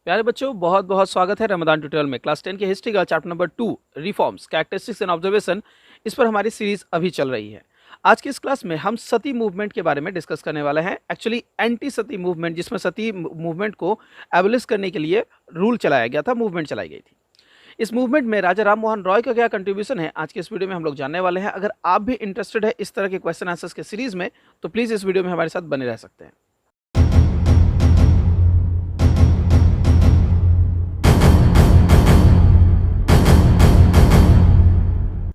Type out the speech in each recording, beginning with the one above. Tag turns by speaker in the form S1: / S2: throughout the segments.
S1: प्यारे बच्चों, बहुत बहुत स्वागत है रमदान ट्यूटोरियल में। क्लास 10 के हिस्ट्री का chapter number 2 reforms characteristics and observation, इस पर हमारी सीरीज अभी चल रही है। आज की इस क्लास में हम सती मूवमेंट के बारे में डिस्कस करने वाले हैं। एक्चुअली एंटी सती मूवमेंट, जिसमें सती मूवमेंट को एबलिश करने के लिए रूल चलाया गया था, मूवमेंट चलाई गई थी। इस मूवमेंट में राजा राम मोहन रॉय का क्या कंट्रीब्यूशन है, आज के इस वीडियो में हम लोग जानने वाले हैं। अगर आप भी इंटरेस्टेड है इस तरह के क्वेश्चन आंसर्स के सीरीज में, तो प्लीज इस वीडियो में हमारे साथ बने रह सकते हैं।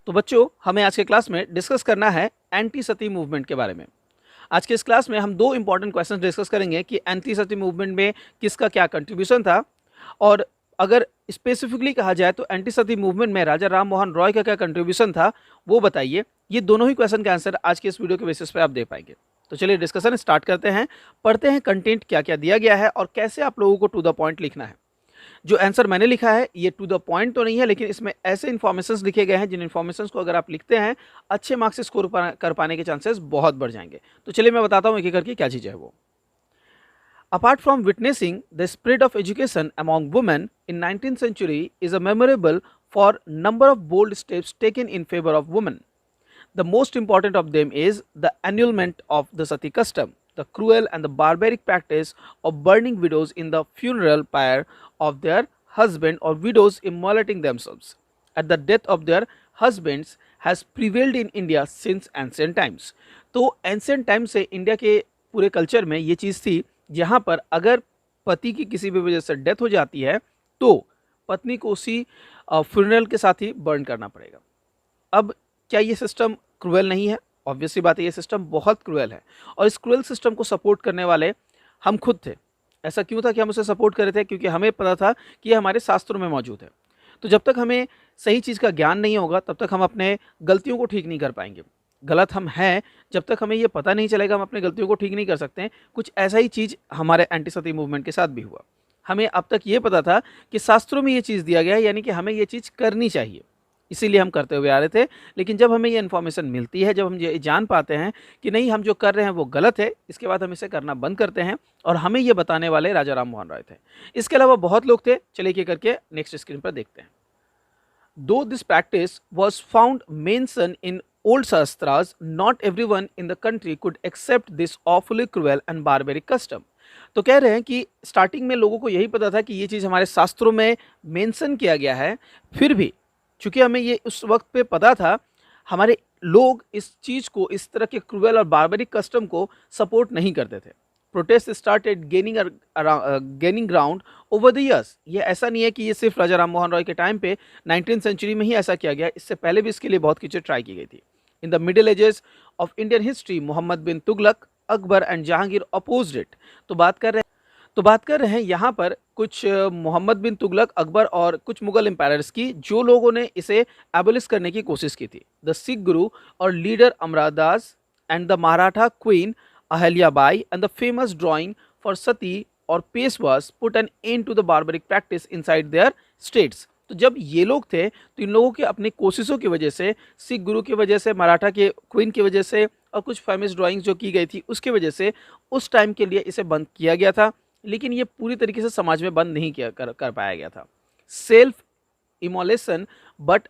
S1: तो बच्चों, हमें आज के क्लास में डिस्कस करना है एंटी सती मूवमेंट के बारे में। आज के इस क्लास में हम दो इंपॉर्टेंट क्वेश्चन डिस्कस करेंगे कि एंटी सती मूवमेंट में किसका क्या कंट्रीब्यूशन था, और अगर स्पेसिफिकली कहा जाए तो एंटी सती मूवमेंट में राजा राम मोहन रॉय का क्या कंट्रीब्यूशन था वो बताइए। ये दोनों ही क्वेश्चन के आंसर आज के इस वीडियो के बेसिस पे आप दे पाएंगे। तो चलिए डिस्कशन स्टार्ट करते हैं, पढ़ते हैं कंटेंट क्या क्या दिया गया है और कैसे आप लोगों को टू द पॉइंट लिखना है। जो आंसर मैंने लिखा है ये टू द पॉइंट तो नहीं है, लेकिन इसमें ऐसे इन्फॉर्मेशंस लिखे गए हैं जिन इन्फॉर्मेशंस को अगर आप लिखते हैं अच्छे मार्क्स से स्कोर कर पाने के चांसेस बहुत बढ़ जाएंगे। तो चलिए मैं बताता हूँ एक एक करके क्या चीज़ है वो। Apart from witnessing the spread of education among women in 19th century is a memorable for number of bold steps taken in favor of women. The most important of them is the annulment of the sati custom, the cruel and the barbaric practice of burning widows in the funeral pyre of their husband, or widows immolating themselves at the death of their husbands has prevailed in India since ancient times. तो ancient time से India के पूरे culture में ये चीज़ थी, जहाँ पर अगर पति की किसी भी वजह से डेथ हो जाती है तो पत्नी को उसी फ्यूनरल के साथ ही बर्न करना पड़ेगा। अब क्या ये सिस्टम क्रूएल नहीं है? ऑब्वियसली बात है, ये सिस्टम बहुत क्रूएल है, और इस क्रूएल सिस्टम को सपोर्ट करने वाले हम खुद थे। ऐसा क्यों था कि हम उसे सपोर्ट कर रहे थे? क्योंकि हमें पता था कि ये हमारे शास्त्रों में मौजूद है। तो जब तक हमें सही चीज़ का ज्ञान नहीं होगा तब तक हम अपने गलतियों को ठीक नहीं कर पाएंगे। गलत हम हैं, जब तक हमें ये पता नहीं चलेगा हम अपनी गलतियों को ठीक नहीं कर सकते हैं। कुछ ऐसा ही चीज़ हमारे एंटी सती मूवमेंट के साथ भी हुआ। हमें अब तक ये पता था कि शास्त्रों में ये चीज़ दिया गया है, यानी कि हमें ये चीज़ करनी चाहिए, इसीलिए हम करते हुए आ रहे थे। लेकिन जब हमें ये इन्फॉर्मेशन मिलती है, जब हम ये जान पाते हैं कि नहीं हम जो कर रहे हैं वो गलत है, इसके बाद हम इसे करना बंद करते हैं। और हमें ये बताने वाले राजा राम मोहन रॉय थे। इसके अलावा बहुत लोग थे। चलिए एक करके नेक्स्ट स्क्रीन पर देखते हैं। Though this practice was found mentioned in old Shastras, not everyone in the country could accept this awfully cruel and barbaric custom. तो कह रहे हैं कि स्टार्टिंग में लोगों को यही पता था कि ये चीज़ हमारे शास्त्रों में मेंशन किया गया है, फिर भी चूंकि हमें ये उस वक्त पे पता था, हमारे लोग इस चीज़ को, इस तरह के क्रूएल और बार्बरिक कस्टम को सपोर्ट नहीं करते थे। Protest started gaining ground over the years. ये ऐसा नहीं है कि ये सिर्फ राजा राम मोहन रॉय के टाइम पे 19th सेंचुरी में ही ऐसा किया गया, इससे पहले भी इसके लिए बहुत चीज़ें ट्राई की गई थी। In the middle ages of Indian history Mohammad bin Tughlaq, Akbar and Jahangir opposed it. तो बात कर रहे हैं यहाँ पर कुछ मोहम्मद बिन तुगलक, अकबर और कुछ मुगल एम्पायर्स की, जो लोगों ने इसे एबलिश करने की कोशिश की थी। द सिख गुरु और leader Amar Das and the Maratha queen Ahalyabai and the famous drawing for Sati or Peshwas put an end to the barbaric practice inside their states. तो जब ये लोग थे तो इन लोगों के अपनी कोशिशों की वजह से, सिख गुरु की वजह से, मराठा के क्वीन की वजह से और कुछ फेमस ड्राइंग्स जो की गई थी उसकी वजह से उस टाइम के लिए इसे बंद किया गया था। लेकिन ये पूरी तरीके से समाज में बंद नहीं कर पाया गया था। Self immolation but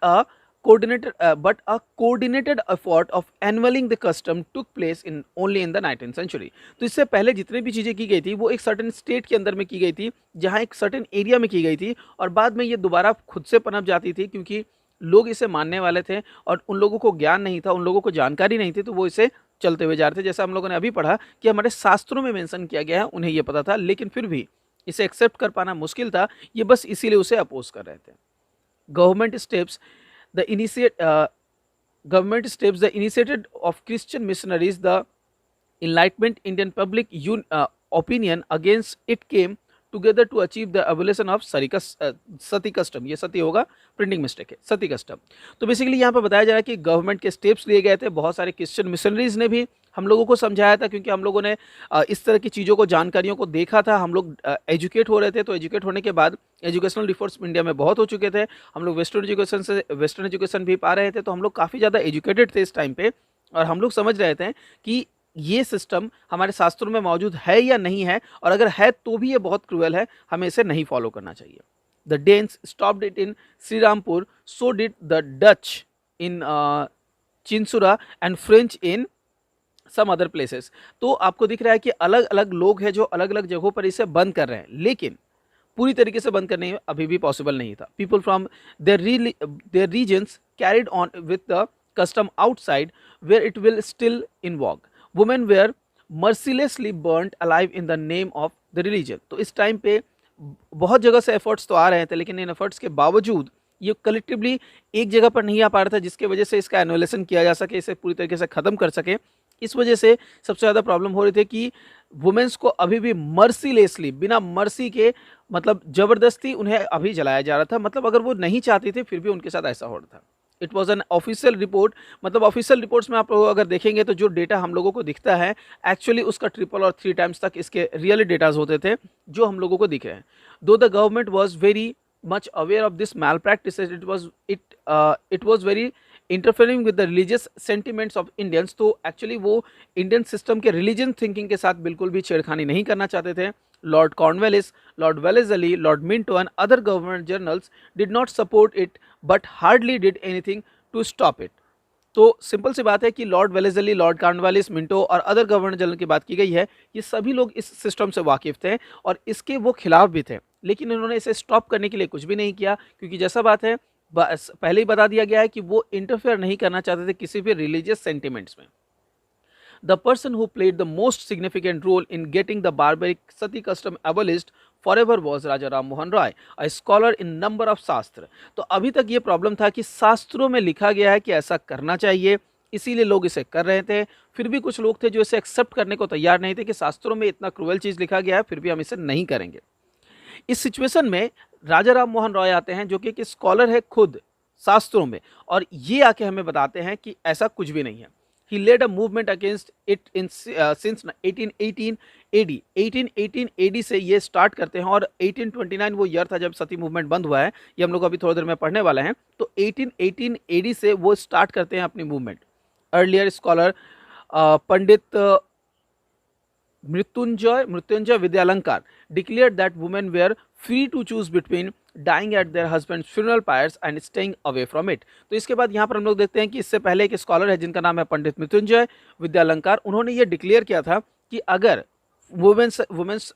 S1: a coordinated effort of annulling the custom took place in only in the 19th century. तो इससे पहले जितनी भी चीज़ें की गई थी वो एक सर्टेन स्टेट के अंदर में की गई थी, जहाँ एक सर्टेन एरिया में की गई थी, और बाद में ये दोबारा खुद से पनप जाती थी, क्योंकि लोग इसे मानने वाले थे और उन लोगों को ज्ञान नहीं था, उन लोगों को जानकारी नहीं थी, तो वो इसे चलते हुए जा रहे थे। जैसा हम लोगों ने अभी पढ़ा कि हमारे शास्त्रों में मेंशन किया गया है, उन्हें ये पता था, लेकिन फिर भी इसे एक्सेप्ट कर पाना मुश्किल था। ये बस इसीलिए उसे अपोज कर रहे थे। Government steps the initiated of Christian missionaries, the Enlightenment Indian public opinion against it came together to achieve the abolition of Sati custom. ये सती होगा, प्रिंटिंग मिस्टेक है, सती कस्टम। तो बेसिकली यहाँ पर बताया जा रहा है कि गवर्नमेंट के स्टेप्स लिए गए थे, बहुत सारे क्रिश्चियन मिशनरीज ने भी हम लोगों को समझाया था, क्योंकि हम लोगों ने इस तरह की चीज़ों को, जानकारियों को देखा था। हम लोग एजुकेट हो रहे थे, तो एजुकेट होने के बाद एजुकेशनल रिफॉर्म्स इंडिया में बहुत हो चुके थे। हम लोग वेस्टर्न एजुकेशन भी पा रहे थे, तो हम लोग काफ़ी ज़्यादा एजुकेटेड थे इस टाइम पे, और हम लोग समझ रहे थे कि ये सिस्टम हमारे शास्त्रों में मौजूद है या नहीं है, और अगर है तो भी ये बहुत क्रूएल है, हमें इसे नहीं फॉलो करना चाहिए। The Danes stopped it in Shrirampur, so did the Dutch in Chinsurah and French in some other places. तो आपको दिख रहा है कि अलग अलग लोग हैं जो अलग अलग जगहों पर इसे बंद कर रहे हैं, लेकिन पूरी तरीके से बंद करने अभी भी पॉसिबल नहीं था। People from their regions carried on with the custom outside where it will still in vogue. Women were mercilessly burned alive in the name of the religion. तो इस टाइम पे बहुत जगह से एफर्ट्स तो आ रहे थे, लेकिन इन एफर्ट्स के बावजूद ये कलेक्टिवली एक जगह पर नहीं आ पा रहा था जिसकी वजह से इसका एनुअलेशन किया जा सके, इसे पूरी तरीके से ख़त्म कर सके। इस वजह से सबसे ज़्यादा प्रॉब्लम हो रही थी कि वुमेन्स को अभी भी मर्सीलेसली, बिना मर्सी के, मतलब ज़बरदस्ती उन्हें अभी जलाया जा रहा था। मतलब अगर वो नहीं चाहती थी फिर भी उनके साथ ऐसा हो रहा था। It was an official report. मतलब ऑफिशियल रिपोर्ट्स में आप लोग अगर देखेंगे तो जो डेटा हम लोगों को दिखता है, एक्चुअली उसका ट्रिपल और 3 टाइम्स तक इसके रियल डेटाज होते थे जो हम लोगों को दिखे हैं। दो the government was very much aware of this malpractices, it was very interfering with the religious sentiments of Indians। तो एक्चुअली वो इंडियन सिस्टम के रिलीजन थिंकिंग के साथ बिल्कुल भी छेड़खानी नहीं करना चाहते थे। Lord Cornwallis, Lord Wellesley, Lord Minto and other government generals did not support it but hardly did anything to stop it. तो सिंपल सी बात है कि Lord Wellesley, Lord Cornwallis, Minto और अदर गवर्नर जनरल की बात की गई है, ये सभी लोग इस सिस्टम से वाकिफ थे और इसके वो खिलाफ भी थे, लेकिन इन्होंने इसे स्टॉप करने के लिए कुछ भी नहीं किया, क्योंकि जैसा बात है पहले ही बता दिया गया है कि वो इंटरफेयर नहीं करना चाहते थे किसी भी रिलीजियस सेंटिमेंट्स में। The person who played the most significant role in getting the barbaric sati custom abolished forever was Raja Ram Mohan Roy, a scholar in number of शास्त्र। तो अभी तक ये प्रॉब्लम था कि शास्त्रों में लिखा गया है कि ऐसा करना चाहिए, इसीलिए लोग इसे कर रहे थे। फिर भी कुछ लोग थे जो इसे एक्सेप्ट करने को तैयार नहीं थे कि शास्त्रों में इतना क्रूअल चीज़ लिखा गया है, फिर भी हम इसे नहीं करेंगे। इस सिचुएशन में राजा राम मोहन रॉय आते हैं, जो कि एक स्कॉलर है खुद शास्त्रों में, और ये आके हमें बताते हैं कि ऐसा कुछ भी नहीं है। He led a movement against it in since 1818 AD। 1818 AD से ये स्टार्ट करते हैं, और 1829 वो ईयर था जब सती मूवमेंट बंद हुआ है, ये हम लोग अभी थोड़ी देर में पढ़ने वाले हैं। तो 1818 AD से वो स्टार्ट करते हैं अपनी movement. Earlier scholar Pandit Mrityunjay Vidyalankar declared that women were free to choose between dying at their husband's funeral pyres and staying away from it। तो इसके बाद यहाँ पर हम लोग देखते हैं कि इससे पहले एक स्कॉलर है जिनका नाम है पंडित मृत्युंजय विद्यालंकार। उन्होंने ये डिक्लेयर किया था कि अगर वुमेन्स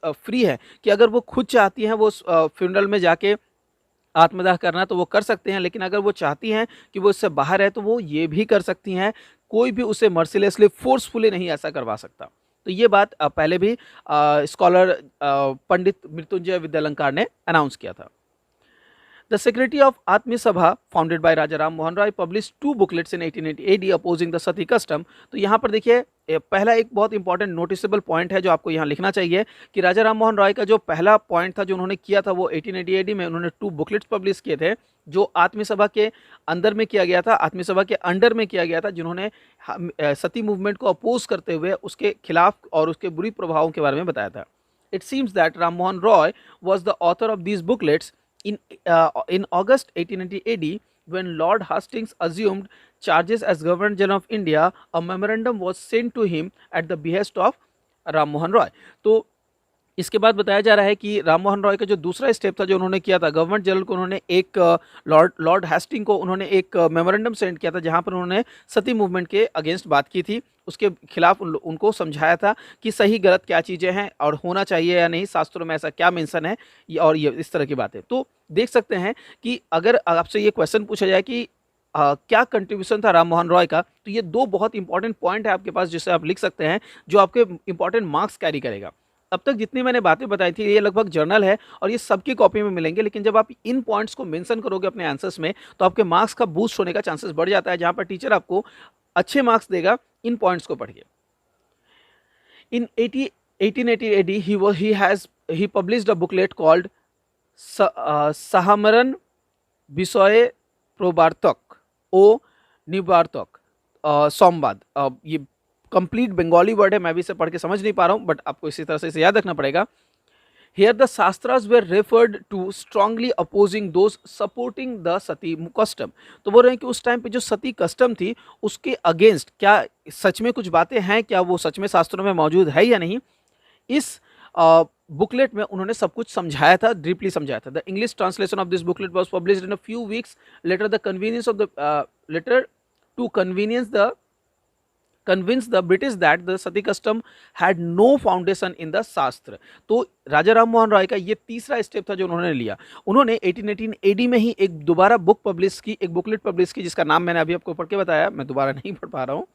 S1: फ्री है, कि अगर वो खुद चाहती हैं वो फ्यूनरल में जाके आत्मदाह करना तो वो कर सकते हैं, लेकिन अगर वो चाहती हैं कि वो इससे बाहर है तो वो ये भी कर सकती हैं, कोई भी उसे मर्सिलेसली फोर्सफुली नहीं ऐसा करवा सकता। तो ये बात पहले भी स्कॉलर पंडित मृत्युंजय विद्यालंकार ने अनाउंस किया था। The Secretary of Atmi Sabha, founded by Raja Ram Mohan Roy, published 2 booklets in 1880 AD opposing the sati custom। तो यहाँ पर देखिए पहला एक बहुत इंपॉर्टेंट नोटिसेबल पॉइंट है जो आपको यहाँ लिखना चाहिए कि राजा राम मोहन रॉय का जो पहला पॉइंट था जो उन्होंने किया था वो 1880 AD में उन्होंने 2 बुकलेट्स पब्लिश किए थे, जो आत्मी सभा के अंदर में किया गया था, आत्मी सभा के अंडर में किया गया था, जिन्होंने सती मूवमेंट को अपोज करते हुए उसके खिलाफ और उसके बुरी प्रभावों के बारे में बताया था। It seems that Ram Mohan Roy was the author of these booklets. In August 1880 AD, when Lord Hastings assumed charges as Governor General of India, a memorandum was sent to him at the behest of Ram Mohan Roy। तो इसके बाद बताया जा रहा है कि राम मोहन रॉय का जो दूसरा स्टेप था जो उन्होंने किया था, गवर्नर जनरल को उन्होंने एक लॉर्ड हेस्टिंग को उन्होंने एक मेमोरेंडम सेंड किया था, जहां पर उन्होंने सती मूवमेंट के अगेंस्ट बात की थी, उसके खिलाफ उनको समझाया था कि सही गलत क्या चीज़ें हैं और होना चाहिए या नहीं, शास्त्रों में ऐसा क्या मेंशन है, और ये इस तरह की बातें। तो देख सकते हैं कि अगर आपसे ये क्वेश्चन पूछा जाए कि क्या कंट्रीब्यूशन था राम मोहन रॉय का, तो ये 2 बहुत इंपॉर्टेंट पॉइंट है आपके पास जिसे आप लिख सकते हैं, जो आपके इंपॉर्टेंट मार्क्स कैरी करेगा। अब तक जितनी मैंने बातें बताई थी ये लगभग जर्नल है और ये सबकी कॉपी में मिलेंगे, लेकिन जब आप इन पॉइंट्स को मेंशन करोगे अपने आंसर्स में तो आपके मार्क्स का बूस्ट होने का चांसेस बढ़ जाता है, जहां पर टीचर आपको अच्छे मार्क्स देगा इन पॉइंट्स को पढ़िए। इन 1880 AD he published a booklet called साहमरन विषय प्रोबार्तक ओ निवार्तक संवाद। ये कंप्लीट बंगाली वर्ड है, मैं भी इसे पढ़ के समझ नहीं पा रहा हूँ, बट आपको इसी तरह से इसे याद रखना पड़ेगा। Here the Shastras were referred to strongly opposing those supporting the Sati custom. तो बोल रहे हैं कि उस टाइम पे जो सती कस्टम थी उसके अगेंस्ट क्या सच में कुछ बातें हैं, क्या वो सच में शास्त्रों में मौजूद है या नहीं, इस बुकलेट में उन्होंने सब कुछ समझाया था, डीपली समझाया था. The English translation of this booklet was published in a few weeks later. The convenience of the letter to convince the British that the sati custom had no foundation in the शास्त्र. तो राजा राम मोहन रॉय का ये तीसरा step था जो उन्होंने लिया. उन्होंने 1818 एडी में ही एक दोबारा बुक पब्लिश की, एक बुकलेट पब्लिश की जिसका नाम मैंने अभी आपको पढ़ के बताया, मैं दोबारा नहीं पढ़ पा रहा हूँ.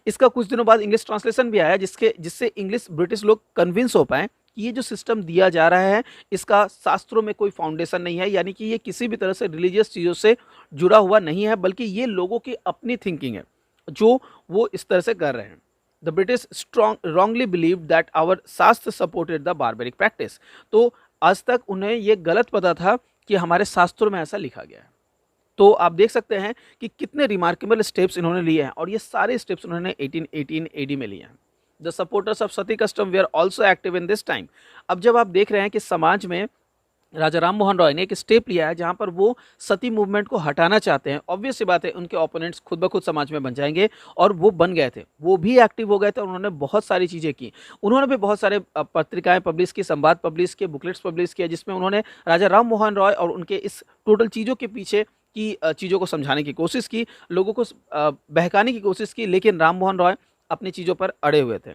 S1: इसका कुछ दिनों बाद इंग्लिश ट्रांसलेशन भी आया जिससे इंग्लिश ब्रिटिश लोग कन्विंस हो पाए कि ये जो सिस्टम दिया जा रहा है इसका शास्त्रों में कोई फाउंडेशन नहीं है, यानी कि ये किसी भी तरह से रिलीजियस चीज़ों से जुड़ा हुआ नहीं है, बल्कि ये लोगों की अपनी थिंकिंग है जो वो इस तरह से कर रहे हैं. The British wrongly believe that our shastra supported the barbaric practice. तो आज तक उन्हें ये गलत पता था कि हमारे शास्त्रों में ऐसा लिखा गया है. तो आप देख सकते हैं कि कितने रिमार्केबल स्टेप्स इन्होंने लिए हैं, और ये सारे स्टेप्स उन्होंने 1818 एडी में लिए हैं. The supporters of sati custom were also active in this time. अब जब आप देख रहे हैं कि समाज में राजा राम मोहन रॉय ने एक स्टेप लिया है जहां पर वो सती मूवमेंट को हटाना चाहते हैं, ऑब्वियस सी बात है उनके ओपोनेंट्स खुद ब खुद समाज में बन जाएंगे, और वो बन गए थे, वो भी एक्टिव हो गए थे, उन्होंने बहुत सारी चीज़ें की. उन्होंने भी बहुत सारे पत्रिकाएं पब्लिश की, संवाद पब्लिश किए, बुकलेट्स पब्लिश किए, जिसमें उन्होंने राजा राम मोहन रॉय और उनके इस टोटल चीज़ों के पीछे की चीज़ों को समझाने की कोशिश की, लोगों को बहकाने की कोशिश की, लेकिन राम मोहन रॉय अपनी चीज़ों पर अड़े हुए थे.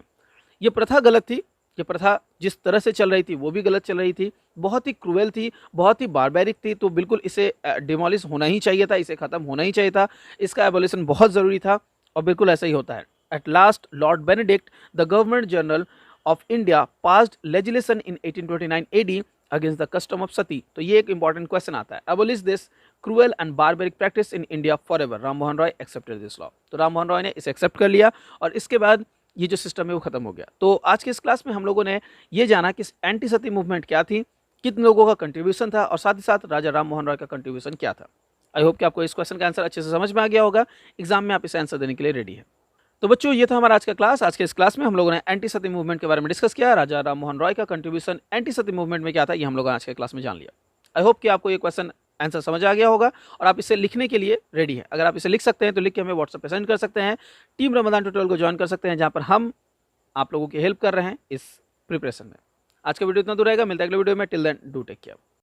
S1: ये प्रथा गलत थी, ये प्रथा जिस तरह से चल रही थी वो भी गलत चल रही थी, बहुत ही क्रूएल थी, बहुत ही बारबेरिक थी. तो बिल्कुल इसे डिमोलिश होना ही चाहिए था, इसे ख़त्म होना ही चाहिए था, इसका एबोलिशन बहुत ज़रूरी था, और बिल्कुल ऐसा ही होता है. At last Lord Benedict the government general of India passed legislation in 1829 AD against the custom of sati. तो ये एक इंपॉर्टेंट क्वेश्चन आता है. Abolish this cruel and barbaric practice in India for ever. Ram Mohan Roy accepted this law. तो राम मोहन रॉय ने इसे accept कर लिया, और इसके बाद ये जो सिस्टम है वो खत्म हो गया. तो आज के इस क्लास में हम लोगों ने ये जाना कि एंटी सती मूवमेंट क्या थी, कितने लोगों का कंट्रीब्यूशन था, और साथ ही साथ राजा राम मोहन रॉय का कंट्रीब्यूशन क्या था. आई होप कि आपको इस क्वेश्चन का आंसर अच्छे से समझ में आ गया होगा, एग्जाम में आप इसे आंसर देने के लिए रेडी है. तो बच्चों, ये था हमारा आज का क्लास. आज के इस क्लास में हम लोगों ने एंटी सती मूवमेंट के बारे में डिस्कस किया. राजा राम मोहन रॉय का कंट्रीब्यूशन एंटी सती मूवमेंट में क्या था, ये हम लोग आज के क्लास में जान लिया. आई होप कि आपको ये क्वेश्चन आंसर समझ आ गया होगा, और आप इसे लिखने के लिए रेडी हैं. अगर आप इसे लिख सकते हैं तो लिख के हमें व्हाट्सएप पे सेंड कर सकते हैं. टीम रमदान ट्यूटोरियल को ज्वाइन कर सकते हैं, जहाँ पर हम आप लोगों की हेल्प कर रहे हैं इस प्रिपरेशन में. आज का वीडियो इतना दूर रहेगा, मिलता है अगले वीडियो में. Till then do take care.